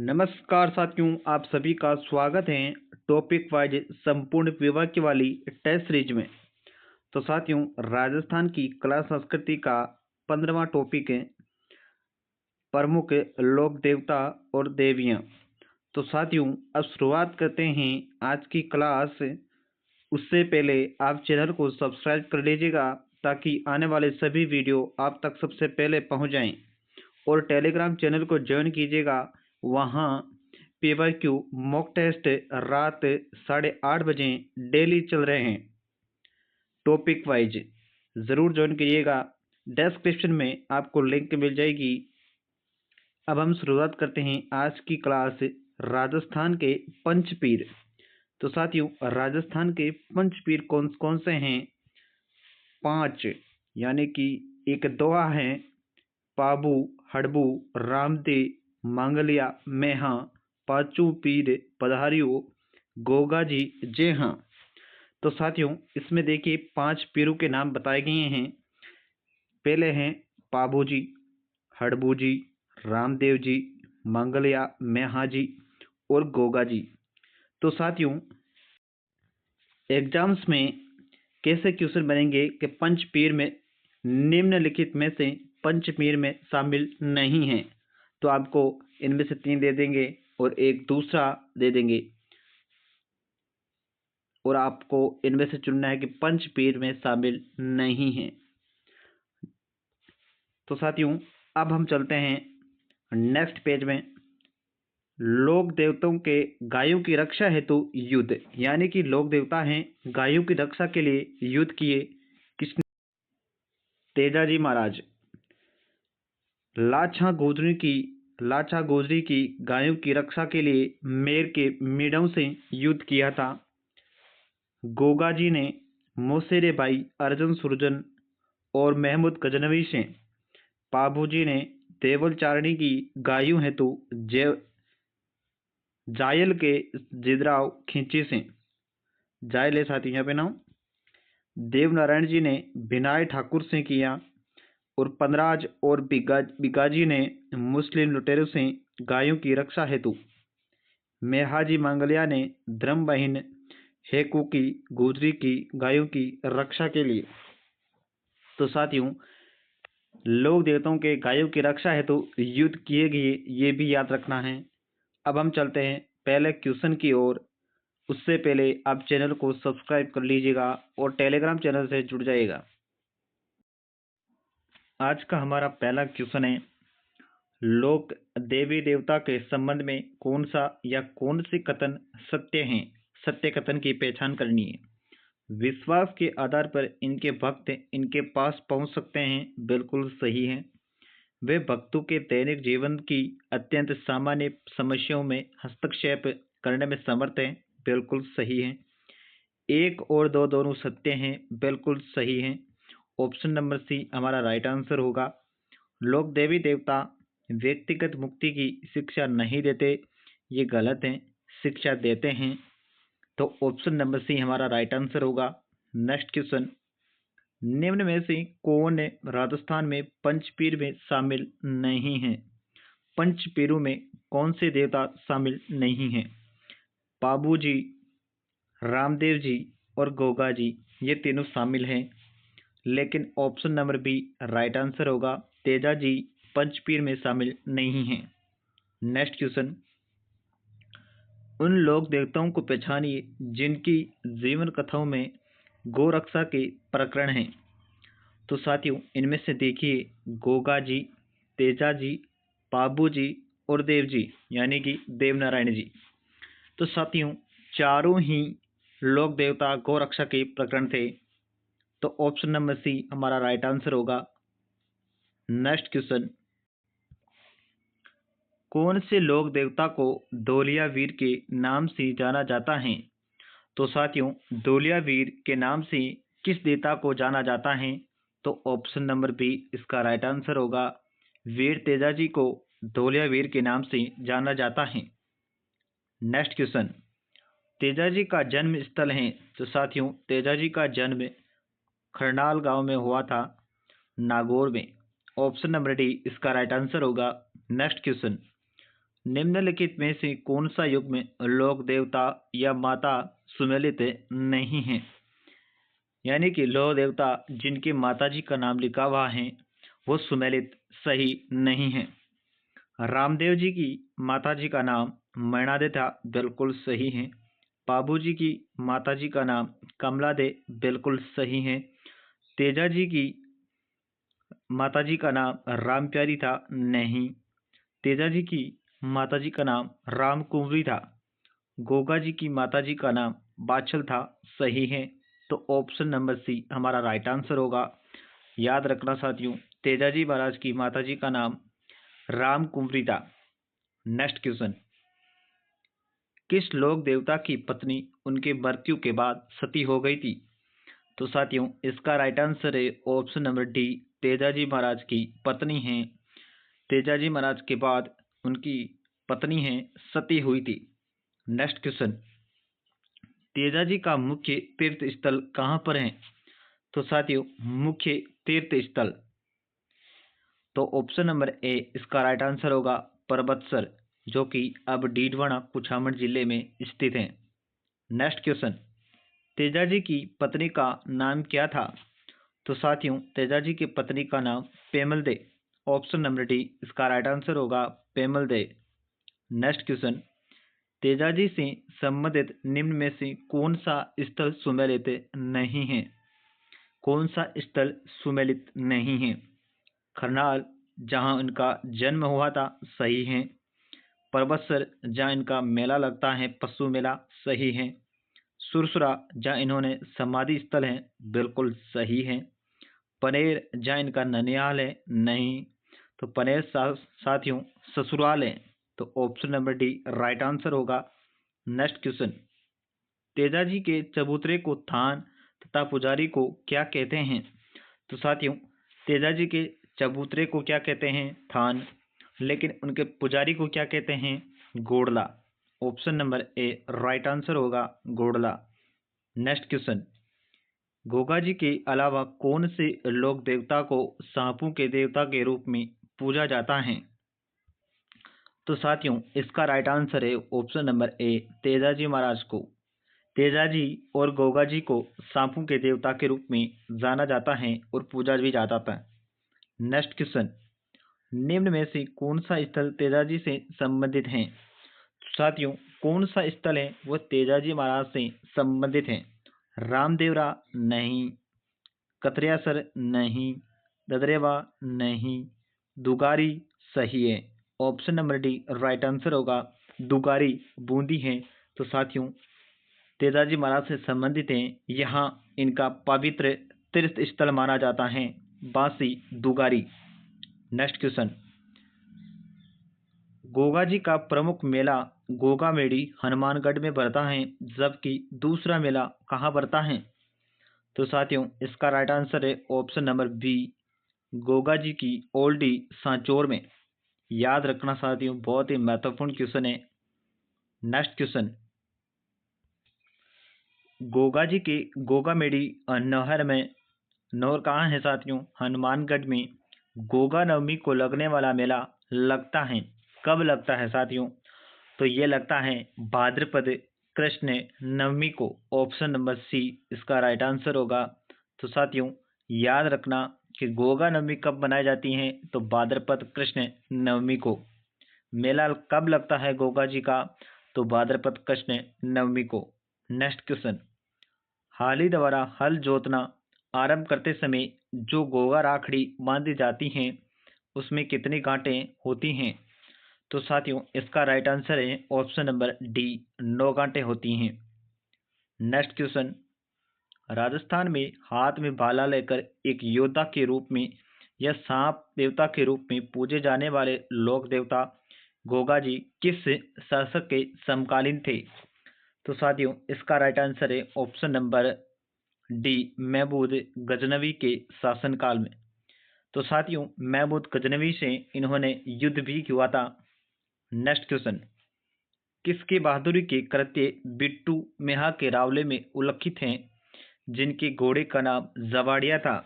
नमस्कार साथियों, आप सभी का स्वागत है टॉपिक वाइज संपूर्ण विभाग की वाली टेस्ट सीरीज में। तो साथियों, राजस्थान की कला संस्कृति का 15वां टॉपिक है प्रमुख लोक देवता और देवियां। तो साथियों, अब शुरुआत करते हैं आज की क्लास। उससे पहले आप चैनल को सब्सक्राइब कर लीजिएगा ताकि आने वाले सभी वीडियो आप तक सबसे पहले पहुंच जाएं। और टेलीग्राम चैनल को ज्वाइन कीजिएगा, वहाँ PYQ मॉक टेस्ट रात 8:30 बजे डेली चल रहे हैं टॉपिक वाइज। ज़रूर ज्वाइन कीजिएगा, डिस्क्रिप्शन में आपको लिंक मिल जाएगी। अब हम शुरुआत करते हैं आज की क्लास राजस्थान के पंचपीर। तो साथियों, राजस्थान के पंचपीर कौन कौन से हैं? 5, यानी कि एक दोहा है पाबू, हड़बू, रामदेव, मांगलिया, मेहा, पांचू पीर पधारियो, गोगा जी जय हाँ। तो साथियों, इसमें देखिए 5 पीरों के नाम बताए गए हैं। पहले हैं पाबू जी, हड़बू जी, रामदेव जी, मांगलिया, मेहा जी और गोगा जी। तो साथियों, एग्जाम्स में कैसे क्वेश्चन बनेंगे कि पंचपीर में निम्नलिखित में से पंचपीर में शामिल नहीं है, तो आपको इनमें से 3 दे देंगे और एक दूसरा दे देंगे और आपको इनमें से चुनना है कि पंचपीर में शामिल नहीं है। तो साथियों, अब हम चलते हैं नेक्स्ट पेज में। लोक देवताओं के गायों की रक्षा हेतु युद्ध, यानी कि लोक देवता हैं, गायों की रक्षा के लिए युद्ध किए किसने? तेजाजी महाराज। लाछा गोजरी की गायों की रक्षा के लिए मेर के मीडों से युद्ध किया था। गोगा जी ने मोसेरे भाई अर्जुन सुरजन और महमूद गजनवी से। पाबू जी ने देवल चारणी की गायों हेतु जायल के जिद्राव खींची से। जायल है साथी यहाँ पे नाम। देवनारायण जी ने बिनाय ठाकुर से किया और पनराज और बिगाजी ने मुस्लिम लुटेरों से गायों की रक्षा हेतु। मेहाजी मांगलिया ने धर्म बहिन हेकू की गुजरी की गायों की रक्षा के लिए। तो साथियों, लोक देवताओं के गायों की रक्षा हेतु युद्ध किए गए, ये भी याद रखना है। अब हम चलते हैं पहले क्वेश्चन की ओर। उससे पहले आप चैनल को सब्सक्राइब कर लीजिएगा और टेलीग्राम चैनल से जुड़ जाइएगा। आज का हमारा पहला क्वेश्चन है, लोक देवी देवता के संबंध में कौन सा या कौन सी कथन सत्य हैं? सत्य कथन की पहचान करनी है। विश्वास के आधार पर इनके भक्त इनके पास पहुंच सकते हैं, बिल्कुल सही है। वे भक्तों के दैनिक जीवन की अत्यंत सामान्य समस्याओं में हस्तक्षेप करने में समर्थ हैं, बिल्कुल सही है। 1 और 2 दोनों सत्य हैं, बिल्कुल सही है। ऑप्शन नंबर सी हमारा राइट आंसर होगा। लोक देवी देवता व्यक्तिगत मुक्ति की शिक्षा नहीं देते, ये गलत है, शिक्षा देते हैं। तो ऑप्शन नंबर सी हमारा राइट आंसर होगा। नेक्स्ट क्वेश्चन, निम्न में से कौन राजस्थान में पंचपीर में शामिल नहीं है? पंचपीरों में कौन से देवता शामिल नहीं हैं? पाबू जी, रामदेव जी और गोगा जी, ये तीनों शामिल हैं, लेकिन option number B right answer होगा। तेजा जी पंचपीर में शामिल नहीं हैं। नेक्स्ट क्वेश्चन, उन लोक देवताओं को पहचानिए जिनकी जीवन कथाओं में गोरक्षा के प्रकरण हैं। तो साथियों, इनमें से देखिए गोगा जी, तेजा जी, पाबू जी और देव जी, यानी कि देवनारायण जी। तो साथियों, चारों ही लोक देवता गोरक्षा के प्रकरण थे। तो ऑप्शन नंबर सी हमारा राइट आंसर होगा। नेक्स्ट क्वेश्चन, कौन से लोक देवता को धोलिया वीर के नाम से जाना जाता है? तो साथियों, धोलिया वीर के नाम से किस देवता को जाना जाता है? तो ऑप्शन नंबर बी इसका राइट आंसर होगा। वीर तेजाजी को धोलिया वीर के नाम से जाना जाता है। नेक्स्ट क्वेश्चन, तेजाजी का जन्म स्थल है। तो साथियों, तेजाजी का जन्म खरनाल गांव में हुआ था, नागौर में। ऑप्शन नंबर डी इसका राइट आंसर होगा। नेक्स्ट क्वेश्चन, निम्नलिखित में से कौन सा युग में लोक देवता या माता सुमेलित नहीं है? यानी कि लोक देवता जिनकी माता जी का नाम लिखा हुआ है वो सुमेलित सही नहीं है। रामदेव जी की माता जी का नाम मयणादे था, बिल्कुल सही है। बाबू जी की माता जी का नाम कमला दे, बिल्कुल सही है। तेजा जी की माता जी का नाम राम प्यारी था, नहीं। तेजा जी की माता जी का नाम राम कुंवरी था। गोगा जी की माता जी का नाम बाछल था, सही है। तो ऑप्शन नंबर सी हमारा राइट आंसर होगा। याद रखना साथियों, तेजाजी महाराज की माता जी का नाम राम कुंवरी था। नेक्स्ट क्वेश्चन, किस लोक देवता की पत्नी उनके मृत्यु के बाद सती हो गई थी? तो साथियों इसका राइट आंसर है ऑप्शन नंबर डी, तेजाजी महाराज की पत्नी हैं। तेजाजी महाराज के बाद उनकी पत्नी हैं सती हुई थी। नेक्स्ट क्वेश्चन, तेजाजी का मुख्य तीर्थ स्थल कहाँ पर है? तो साथियों मुख्य तीर्थ स्थल, तो ऑप्शन नंबर ए इसका राइट आंसर होगा परबतसर, जो कि अब डीडवाना कुछामन जिले में स्थित है। नेक्स्ट क्वेश्चन, तेजाजी की पत्नी का नाम क्या था? तो साथियों तेजाजी की पत्नी का नाम पेमल दे, ऑप्शन नंबर डी इसका राइट आंसर होगा पेमल दे। नेक्स्ट क्वेश्चन, तेजाजी से संबंधित निम्न में से कौन सा स्थल सुमेलित नहीं है? कौन सा स्थल सुमेलित नहीं है? खरनाल जहां इनका जन्म हुआ था, सही है। परबतसर जहां इनका मेला लगता है पशु मेला, सही है। सुरसुरा जहां इन्होंने समाधि स्थल है, बिल्कुल सही है। पनेर जहां इनका ननिहाल है, नहीं। तो पनेर साथियों ससुराल है, तो option number D right answer होगा। नेक्स्ट क्वेश्चन, तेजाजी के चबूतरे को थान तथा पुजारी को क्या कहते हैं? तो साथियों तेजाजी के चबूतरे को क्या कहते हैं? थान। लेकिन उनके पुजारी को क्या कहते हैं? गोड़ला। Option number A right answer होगा गोड़ला। नेक्स्ट क्वेश्चन, गोगा जी के अलावा कौन से लोक देवता को सांपों के देवता के रूप में पूजा जाता है? तो साथियों इसका राइट आंसर है ऑप्शन नंबर ए तेजाजी महाराज को। तेजाजी और गोगा जी को सांपों के देवता के रूप में जाना जाता है और पूजा भी जाता था। नेक्स्ट क्वेश्चन, निम्न में से कौन सा स्थल तेजाजी से संबंधित है? साथियों कौन सा स्थल है वो तेजाजी महाराज से संबंधित है? रामदेवरा नहीं, कतरियासर नहीं, ददरेवा नहीं, दुगारी सही है। Option number D right answer होगा दुगारी बूंदी है। तो साथियों तेजाजी महाराज से संबंधित हैं, यहाँ इनका पवित्र तीर्थ स्थल माना जाता है बांसी दुगारी। नेक्स्ट क्वेश्चन, गोगा जी का प्रमुख मेला गोगा मेड़ी हनुमानगढ़ में भरता है, जबकि दूसरा मेला कहाँ भरता है? तो साथियों इसका राइट आंसर है option number B, Goga ji की ओल्डी सांचौर में। याद रखना साथियों, बहुत ही महत्वपूर्ण क्वेश्चन है। नेक्स्ट क्वेश्चन, गोगा जी के गोगा मेड़ी नहर में, नहर कहाँ है साथियों? हनुमानगढ़ में। गोगा नवमी को लगने वाला मेला लगता है, कब लगता है साथियों? तो ये लगता है भाद्रपद कृष्ण नवमी को। ऑप्शन नंबर सी इसका राइट आंसर होगा। तो साथियों याद रखना कि गोगा नवमी कब मनाई जाती है? तो भाद्रपद कृष्ण नवमी को। मेला कब लगता है गोगा जी का? तो भाद्रपद कृष्ण नवमी को। नेक्स्ट क्वेश्चन, हाली द्वारा हल जोतना आरंभ करते समय जो गोगा राखड़ी बांधी जाती हैं उसमें कितनी गांठें होती हैं? तो साथियों इसका राइट आंसर है ऑप्शन नंबर डी, 9 गांठें होती हैं। नेक्स्ट क्वेश्चन, राजस्थान में हाथ में भाला लेकर एक योद्धा के रूप में या सांप देवता के रूप में पूजे जाने वाले लोक देवता गोगा जी किस शासक के समकालीन थे? तो साथियों इसका राइट आंसर है option number D, Mahmud Ghaznavi के शासनकाल में। तो साथियों महमूद गजनवी से इन्होंने युद्ध भी किया था। नेक्स्ट क्वेश्चन, किसकी बहादुरी के कृत्य बिट्टू मेहा के रावले में उल्लिखित हैं, जिनके घोड़े का नाम जवाड़िया था?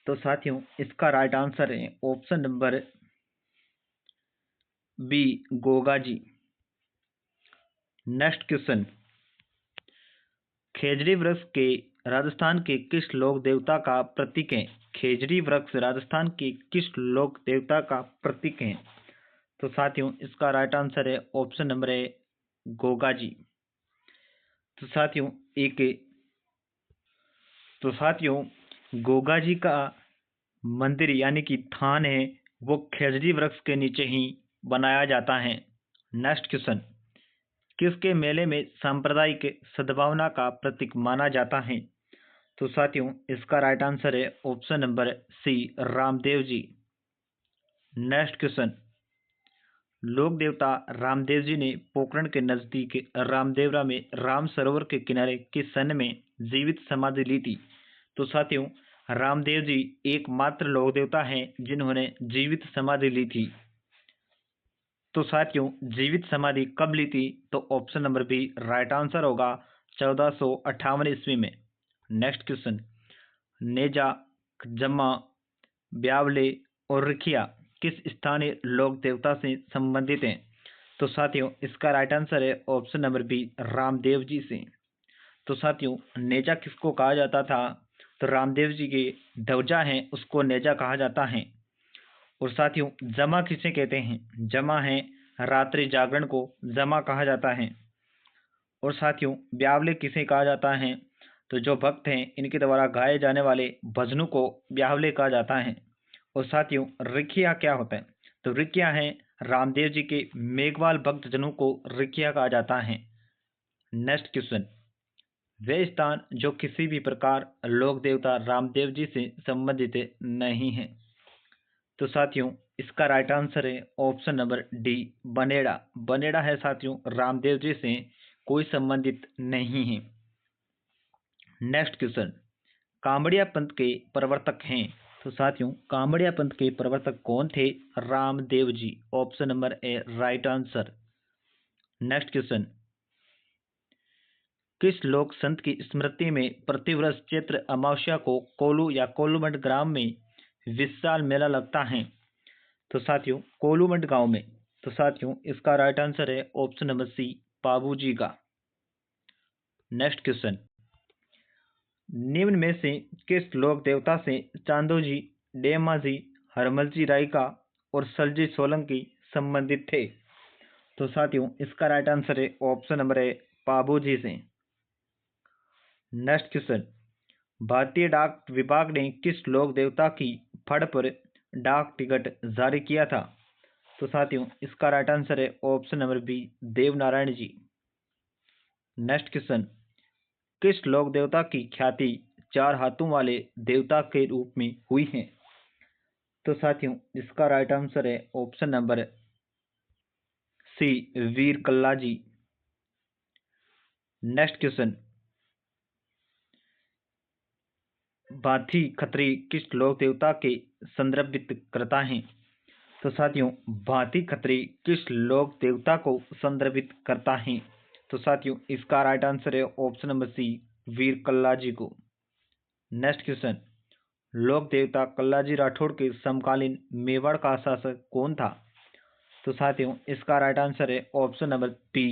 तो साथियों इसका राइट आंसर है option number B Goga ji. Next question, खेजड़ी वृक्ष के राजस्थान के किस लोक देवता का प्रतीक है? खेजड़ी वृक्ष राजस्थान के किस लोक देवता का प्रतीक है? तो साथियों इसका राइट आंसर है ऑप्शन नंबर ए गोगा जी। तो साथियों गोगा जी का मंदिर यानी कि थान है वो खेजड़ी वृक्ष के नीचे ही बनाया जाता है। नेक्स्ट क्वेश्चन, किसके मेले में सांप्रदायिक सद्भावना का प्रतीक माना जाता है? तो साथियों इसका राइट आंसर है ऑप्शन नंबर सी रामदेव जी। नेक्स्ट क्वेश्चन, लोक देवता रामदेव जी ने पोखरण के नजदीक रामदेवरा में राम सरोवर के किनारे किस सन में जीवित समाधि ली थी? तो साथियों रामदेव जी एकमात्र लोक देवता हैं जिन्होंने जीवित समाधि ली थी। तो साथियों जीवित समाधि कब ली थी? तो option number B right answer होगा 1458 ईस्वी में। नेक्स्ट क्वेश्चन, नेजा, जम्मा, ब्यावले और रिखिया किस स्थानीय लोक देवता से संबंधित हैं? तो साथियों इसका राइट आंसर है option number B Ramdev ji से। तो साथियों नेजा किसको कहा जाता था? तो रामदेव जी के ध्वजा हैं उसको नेजा कहा जाता है। और साथियों जमा किसे कहते हैं? जमा है रात्रि जागरण को जमा कहा जाता है। और साथियों ब्यावले किसे कहा जाता है? तो जो भक्त हैं इनके द्वारा गाए जाने वाले भजनों को ब्यावले कहा जाता है। और साथियों रिखिया क्या होता है? तो रिखिया है रामदेव जी के मेघवाल भक्तजनों को रिखिया कहा जाता है। नेक्स्ट क्वेश्चन, वे स्थान जो किसी भी प्रकार लोक देवता रामदेव जी से संबंधित नहीं है? तो साथियों इसका राइट आंसर है option number D Baneda. Baneda है साथियों रामदेव जी से कोई संबंधित नहीं है। नेक्स्ट क्वेश्चन, कामड़िया पंथ के प्रवर्तक हैं? तो साथियों कामड़िया पंथ के प्रवर्तक कौन थे? Ramdev ji. Option number A right answer. Next question, किस लोक संत की स्मृति में प्रतिवर्ष चैत्र अमावस्या को कोलू या कोलूमंड ग्राम में विशाल मेला लगता है? तो साथियों कोलूमंड गांव में। तो साथियों इसका राइट आंसर है ऑप्शन नंबर सी बाबू जी का। नेक्स्ट क्वेश्चन, निम्न में से किस लोक देवता से चांदो जी, डेमा जी, हरमल जी रायका और सलजी सोलंकी संबंधित थे? तो साथियों इसका राइट आंसर है ऑप्शन नंबर ए पाबू जी से। नेक्स्ट क्वेश्चन, भारतीय डाक विभाग ने किस लोक देवता की फड़ पर डाक टिकट जारी किया था? तो साथियों इसका राइट आंसर है ऑप्शन नंबर बी देवनारायण जी। नेक्स्ट क्वेश्चन, किस लोक देवता की ख्याति चार हाथों वाले देवता के रूप में हुई है? तो साथियों इसका राइट आंसर है ऑप्शन नंबर सी वीर कल्ला जी। नेक्स्ट क्वेश्चन, भाथी खत्री किस लोक देवता के संदर्भित करता है? तो साथियों भांति खत्री किस लोक देवता को संदर्भित करता है? तो साथियों इसका राइट आंसर है ऑप्शन नंबर सी वीर कल्ला जी को। नेक्स्ट क्वेश्चन, लोक देवता कल्लाजी राठौड़ के समकालीन मेवाड़ का शासक कौन था? तो साथियों इसका राइट आंसर है option number P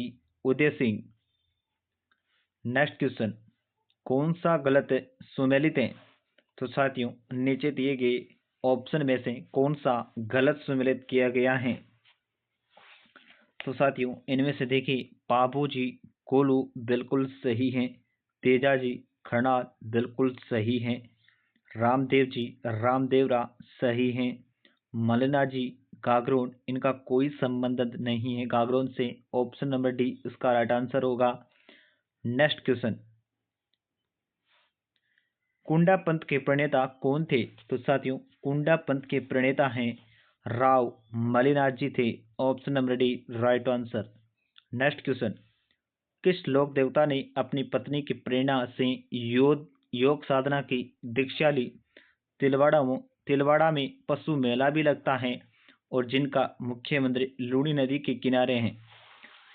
Uday Singh. Next question, कौन सा गलत सुमेलित है? तो साथियों नीचे दिए गए ऑप्शन में से कौन सा गलत सुमेलित किया गया है? तो साथियों इनमें से देखिए बाबू जी कोलू बिल्कुल सही हैं, तेजा जी खरनाल बिल्कुल सही हैं, रामदेव जी रामदेवरा सही हैं, मलिना जी गागरोन इनका कोई संबंध नहीं है गागरोन से। ऑप्शन नंबर डी इसका राइट आंसर होगा। नेक्स्ट क्वेश्चन, कुंडा पंथ के प्रणेता कौन थे? तो साथियों कुंडा पंथ के प्रणेता हैं राव मलिनाथ जी थे। Option number D right answer. Next question, किस लोक देवता ने अपनी पत्नी की प्रेरणा से योग साधना की दीक्षा ली? तिलवाड़ा में पशु मेला भी लगता है और जिनका मुख्य मंदिर लूणी नदी के किनारे हैं।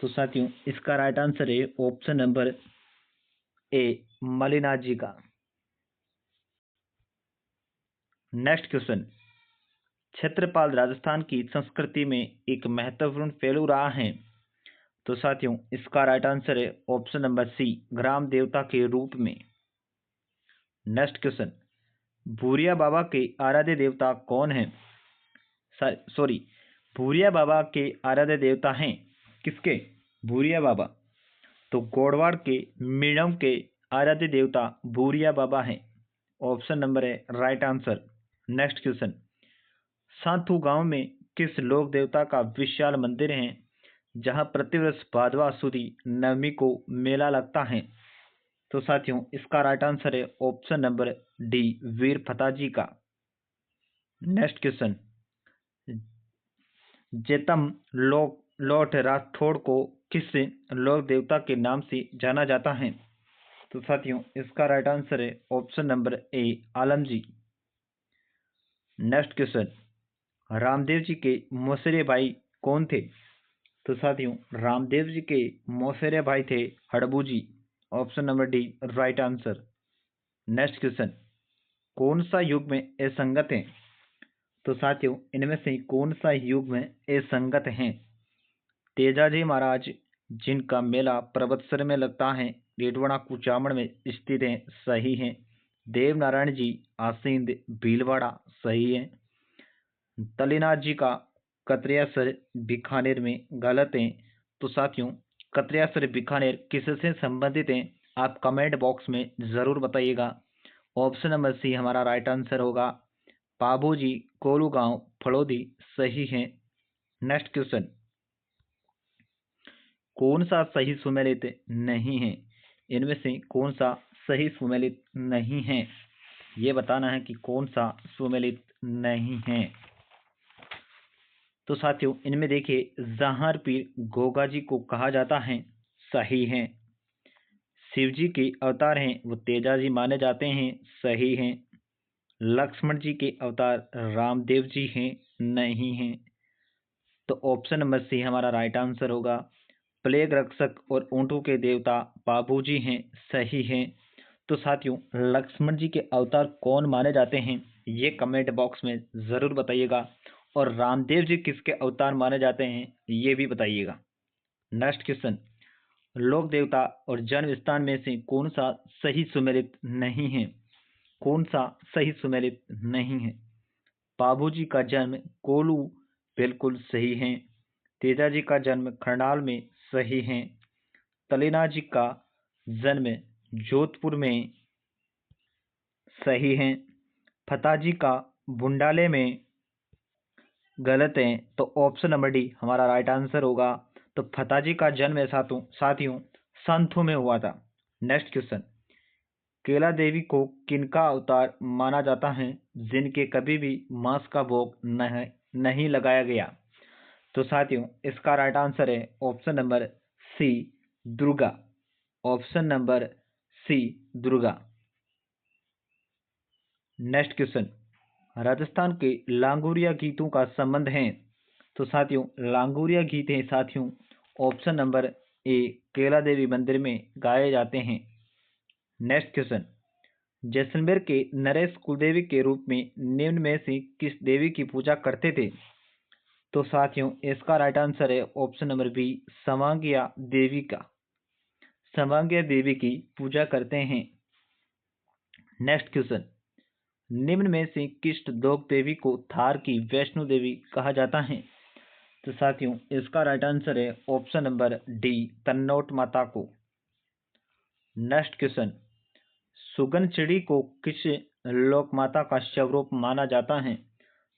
तो साथियों इसका राइट आंसर है ऑप्शन नंबर ए मलिनाथ जी का। नेक्स्ट क्वेश्चन, क्षेत्रपाल राजस्थान की संस्कृति में एक महत्वपूर्ण पहलू रहा है। तो साथियों, इसका राइट आंसर है ऑप्शन नंबर सी, ग्राम देवता के रूप में। नेक्स्ट क्वेश्चन, भूरिया बाबा के आराध्य देवता कौन हैं? सॉरी, भूरिया बाबा के आराध्य देवता हैं किसके? भूरिया बाबा। तो गोडवाड़ के मीणम के आराध्य देवता भूरिया बाबा हैं। ऑप्शन नंबर है राइट आंसर। नेक्स्ट क्वेश्चन, सांथू गांव में किस लोक देवता का विशाल मंदिर है जहां प्रतिवर्ष भादवा सुदी नवमी को मेला लगता है? तो साथियों, इसका राइट आंसर है ऑप्शन नंबर डी, वीर फताजी का। नेक्स्ट क्वेश्चन, जेतम लोट राठौड़ को किस लोक देवता के नाम से जाना जाता है? तो साथियों, इसका राइट आंसर है option number A, Alam ji. Next question, Ramdev ji के मौसेरे भाई कौन थे? तो साथियों, रामदेव जी के मौसेरे भाई थे Harbu ji. Option number D, right answer. Next question, कौन सा युग में असंगत है? तो साथियों, इनमें से कौन सा युग में असंगत है? तेजाजी महाराज जिनका मेला प्रबत्सर में लगता है, रेडवाड़ा कुचामण में स्थित है, सही है। देवनारायण जी आसींद भीलवाड़ा, सही है। तलीनाथ जी का कतरियासर बीकानेर में, गलत है। तो साथियों, कतरियासर बीकानेर किससे संबंधित है? आप कमेंट बॉक्स में जरूर बताइएगा। ऑप्शन नंबर सी हमारा राइट आंसर होगा। पाबूजी कोलू गांव फड़ोदी, सही है। नेक्स्ट क्वेश्चन, कौन सा सही सुमेलित नहीं है? इनमें से कौन सा सही सुमेलित नहीं है, ये बताना है कि कौन सा सुमेलित नहीं है। तो साथियों, इनमें देखिए, जहार पीर गोगा जी को कहा जाता है, सही है। शिव जी के अवतार हैं वो तेजा जी माने जाते हैं, सही हैं। लक्ष्मण जी के अवतार रामदेव जी हैं, नहीं हैं। तो ऑप्शन नंबर सी हमारा राइट आंसर होगा। प्लेग रक्षक और ऊंटों के देवता बाबू जी हैं, सही हैं। तो साथियों, लक्ष्मण जी के अवतार कौन माने जाते हैं, ये कमेंट बॉक्स में जरूर बताइएगा। और रामदेव जी किसके अवतार माने जाते हैं, ये भी बताइएगा। नेक्स्ट क्वेश्चन, लोक देवता और जन्म स्थान में से कौन सा सही सुमेलित नहीं है? कौन सा सही सुमेलित नहीं है? बाबूजी का जन्म कोलू, बिल्कुल सही है। तेजा जी का जन्म खरनाल में, सही है। तलेना जी का जन्म जोधपुर में, सही है। फताजी का बुंडाले में, गलत है। तो ऑप्शन नंबर डी हमारा राइट आंसर होगा। तो फताजी का जन्म साथियों संथू में हुआ था। नेक्स्ट क्वेश्चन, केला देवी को किनका अवतार माना जाता है जिनके कभी भी मांस का भोग नहीं लगाया गया? तो साथियों, इसका राइट आंसर है option number C, Durga. Option number C, Durga. Next question, Rajasthan के लांगुरिया गीतों का संबंध है? तो साथियों, लांगुरिया गीत हैं साथियों ऑप्शन नंबर ए, केला देवी मंदिर में गाए जाते हैं। नेक्स्ट क्वेश्चन, जैसलमेर के नरेश कुलदेवी के रूप में निम्न में से किस देवी की पूजा करते थे? तो साथियों, इसका राइट आंसर है ऑप्शन नंबर बी, समांगिया देवी का। समांगिया देवी की पूजा करते हैं। नेक्स्ट क्वेश्चन, निम्न में से किस दोग देवी को थार की वैष्णो देवी कहा जाता है? तो साथियों, इसका राइट आंसर है ऑप्शन नंबर डी, तन्नौट माता को। नेक्स्ट क्वेश्चन, सुगन चिड़ी को किस लोक माता का स्वरूप माना जाता है?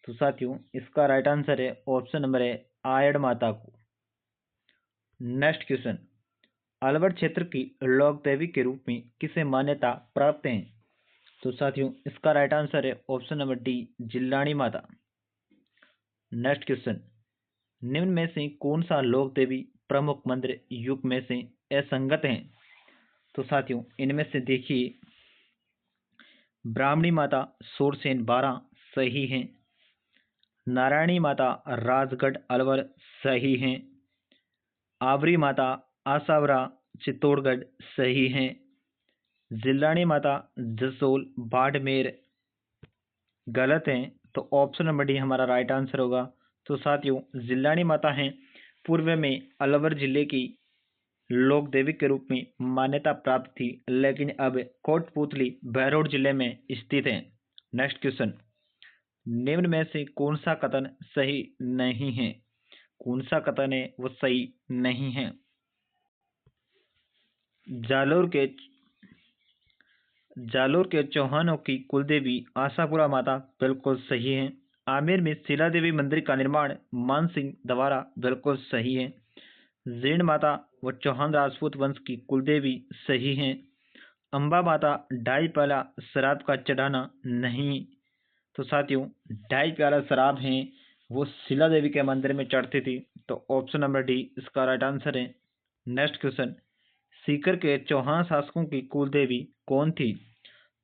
तो साथियों, इसका राइट आंसर है ऑप्शन नंबर है, आयड़ माता को। नेक्स्ट क्वेश्चन, अलवर क्षेत्र की लोक देवी के रूप में किसे मान्यता प्राप्त है? तो साथियों, इसका राइट आंसर है ऑप्शन नंबर डी, जिल्लानी माता। नेक्स्ट क्वेश्चन, निम्न में से कौन सा लोक देवी प्रमुख मंदिर युग में से असंगत है? तो साथियों, इनमें से देखिए, ब्राह्मणी माता सोरसेन 12, सही है। नारायणी माता राजगढ़ अलवर, सही है। आवरी माता आसावरा चित्तौड़गढ़, सही है। जिल्लानी माता जसोल बाड़मेर, गलत है। तो ऑप्शन नंबर डी हमारा राइट आंसर होगा। तो साथियों, जिल्लानी माता हैं पूर्व में अलवर जिले की लोक देवी के रूप में मान्यता प्राप्त थी, लेकिन अब कोटपुतली बहरोड जिले में स्थित है। नेक्स्ट क्वेश्चन, निम्न में से कौन सा कथन सही नहीं है? कौन सा कथन है वो सही नहीं है? जालोर के चौहानों की कुलदेवी आशापुरा माता बिल्कुल सही है। आमेर में शिला देवी मंदिर का निर्माण मान सिंह द्वारा बिल्कुल सही है। जीर्ण माता व चौहान राजपूत वंश की कुलदेवी सही है। अम्बा माता ढाई प्याला शराब का चढ़ाना नहीं। तो साथियों, ढाई प्याला शराब है वो शिला देवी के मंदिर में चढ़ती थी। तो ऑप्शन नंबर डी इसका राइट आंसर है। नेक्स्ट क्वेश्चन, सीकर के चौहान शासकों की कुलदेवी कौन थी?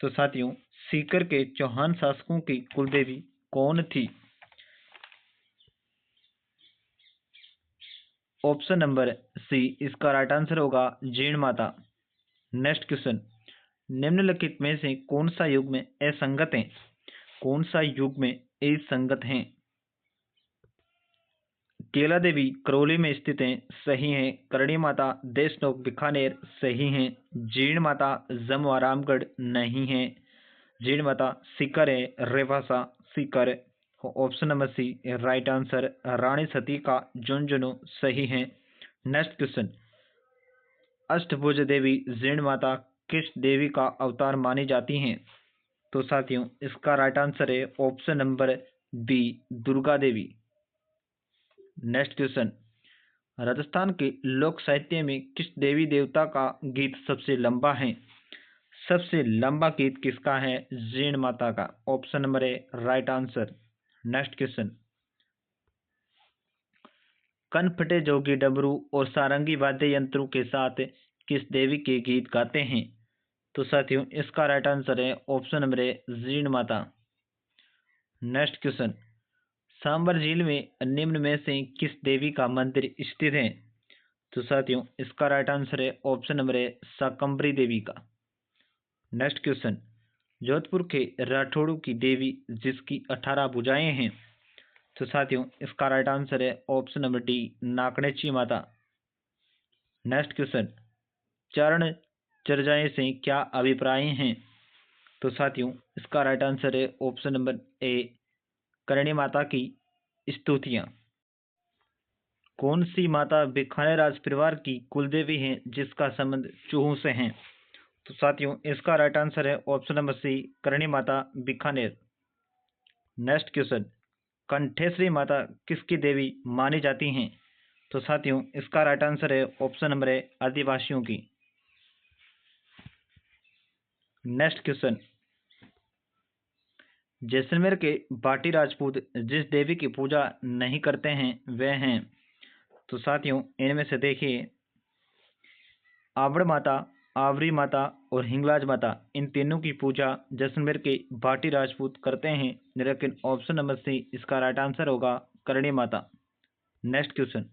तो साथियों, सीकर के चौहान शासकों की कुलदेवी कौन थी? ऑप्शन नंबर सी इसका राइट आंसर होगा, जीर्ण माता। नेक्स्ट क्वेश्चन, निम्नलिखित में से कौन सा युग में असंगत है? कौन सा युग में असंगत है? केला देवी करौली में स्थित है, सही है। करणी माता देशनोक बीकानेर, सही है। जीर्ण माता जमुआ रामगढ़, नहीं है। जीर्ण माता सीकर है, Rewasa Sikar. Option number C right answer. Rani Sati का झुंझुनू, सही है। नेक्स्ट क्वेश्चन, अष्टभुज देवी जीर्ण माता किस देवी का अवतार मानी जाती हैं? तो साथियों, इसका राइट आंसर है option number B, Durga Devi. Next question, Rajasthan के लोक साहित्य में किस देवी देवता का गीत सबसे लंबा है? सबसे लंबा गीत किसका है? जीर्ण माता का। Option number A right answer. Next question, कनफटे जोगी डमरू और सारंगी वाद्य यंत्रों के साथ किस देवी के गीत गाते हैं? तो साथियों, इसका राइट आंसर है ऑप्शन नंबर ए, जीर्ण माता। नेक्स्ट क्वेश्चन, सांबर झील में निम्न में से किस देवी का मंदिर स्थित है? तो साथियों, इसका राइट आंसर है ऑप्शन नंबर ए, शाकंभरी देवी का। नेक्स्ट क्वेश्चन, जोधपुर के राठौड़ों की देवी जिसकी 18 भुजाएं हैं? तो साथियों, इसका राइट आंसर है ऑप्शन नंबर डी, नाकणेची माता। नेक्स्ट क्वेश्चन, चरण चर्चाएं से क्या अभिप्राय हैं? तो साथियों, इसका राइट आंसर है ऑप्शन नंबर ए, करणी माता की स्तुतियां। कौन सी माता बीकानेर राज परिवार की कुलदेवी है जिसका संबंध चूहों से है? तो साथियों, इसका राइट आंसर है ऑप्शन नंबर सी, करणी माता बीकानेर। नेक्स्ट क्वेश्चन, कंठेश्वरी माता किसकी देवी मानी जाती हैं? तो साथियों, इसका राइट आंसर है ऑप्शन नंबर ए, आदिवासियों की। नेक्स्ट क्वेश्चन, जैसलमेर के बाटी राजपूत जिस देवी की पूजा नहीं करते हैं वे हैं? तो साथियों, इनमें से देखिए, आवड़ माता, आवरी माता और हिंगलाज माता, इन तीनों की पूजा जैसलमेर के भाटी राजपूत करते हैं, लेकिन ऑप्शन नंबर सी इसका राइट आंसर होगा, करणी माता। नेक्स्ट क्वेश्चन,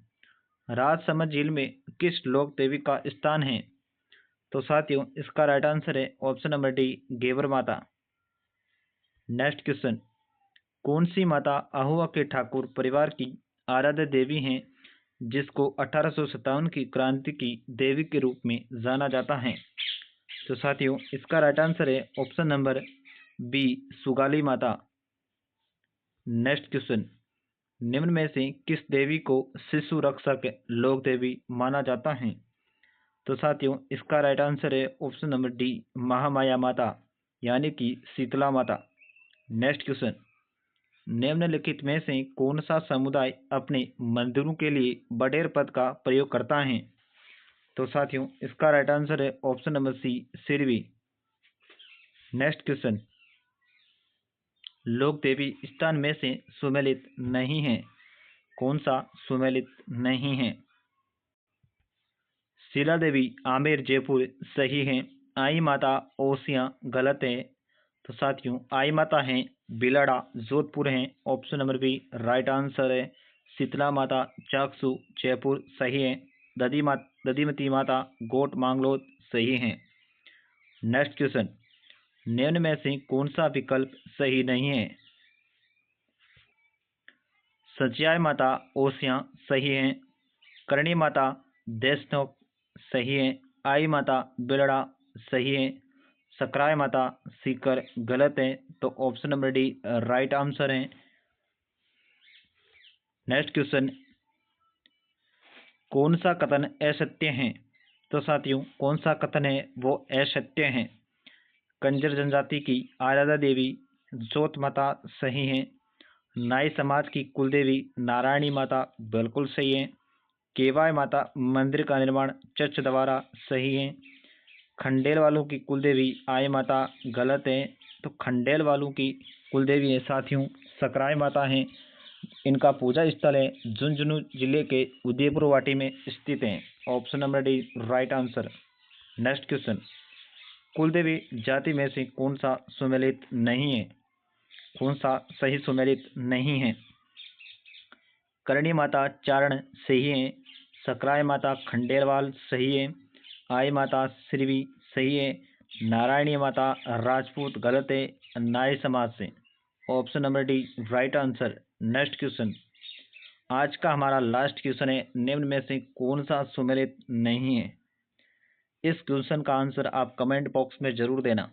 राजसमंद झील में किस लोक देवी का स्थान है? तो साथियों, इसका राइट आंसर है ऑप्शन नंबर डी, घेवर माता। नेक्स्ट क्वेश्चन, कौन सी माता अहुआ के ठाकुर परिवार की आराध्य देवी हैं जिसको 1857 की क्रांति की देवी के रूप में जाना जाता है? तो साथियों, इसका राइट आंसर है ऑप्शन नंबर बी, सुगाली माता। नेक्स्ट क्वेश्चन, निम्न में से किस देवी को शिशु रक्षक लोक देवी माना जाता है? तो साथियों, इसका राइट आंसर है ऑप्शन नंबर डी, महामाया माता, यानी कि शीतला माता। नेक्स्ट क्वेश्चन, निम्नलिखित में से कौन सा समुदाय अपने मंदिरों के लिए बडेर पद का प्रयोग करता है? तो साथियों, इसका राइट आंसर है option number C, Sirvi. Next question, लोक देवी स्थान में से सुमेलित नहीं है, कौन सा सुमेलित नहीं है? शीला देवी आमेर जयपुर, सही है। आई माता ओसियां, गलत है। तो साथियों, आई माता है बिलाड़ा जोधपुर है, option number B right answer है। शीतला माता चाकसू जयपुर, सही है। दधिमती माता गोट मांगलोद, सही है। नेक्स्ट क्वेश्चन, निम्न में से कौन सा विकल्प सही नहीं है? सचियाय माता ओसियां सही है। करणी माता देशनोक सही है। आई माता बिलड़ा सही है। सकराय माता सीकर गलत है। तो option number D right answer है। नेक्स्ट क्वेश्चन, कौन सा कथन असत्य है? तो साथियों कौन सा कथन है वो असत्य है? कंजर जनजाति की आराध्या देवी जोत माता सही है। नाई समाज की कुलदेवी नारायणी माता बिल्कुल सही है। केवाय माता मंदिर का निर्माण चर्च द्वारा सही है। खंडेल वालों की कुलदेवी आई माता गलत है। तो खंडेल वालों की कुलदेवी है साथियों सकराय माता हैं। इनका पूजा स्थल है झुंझुनू जिले के उदयपुर वाटी में स्थित है। Option number D right answer. Next question, कुलदेवी जाति में से कौन सा सुमेलित नहीं है? कौन सा सही सुमेलित नहीं है? करणी माता चारण सही है। सकराय माता खंडेलवाल सही है। आई माता श्रीवी सही है। नारायणी माता राजपूत गलत है। नाई समाज से। Option number D right answer. Next question, आज का हमारा लास्ट क्वेश्चन है, निम्न में से कौन सा सुमेलित नहीं है? इस क्वेश्चन का आंसर आप कमेंट बॉक्स में जरूर देना।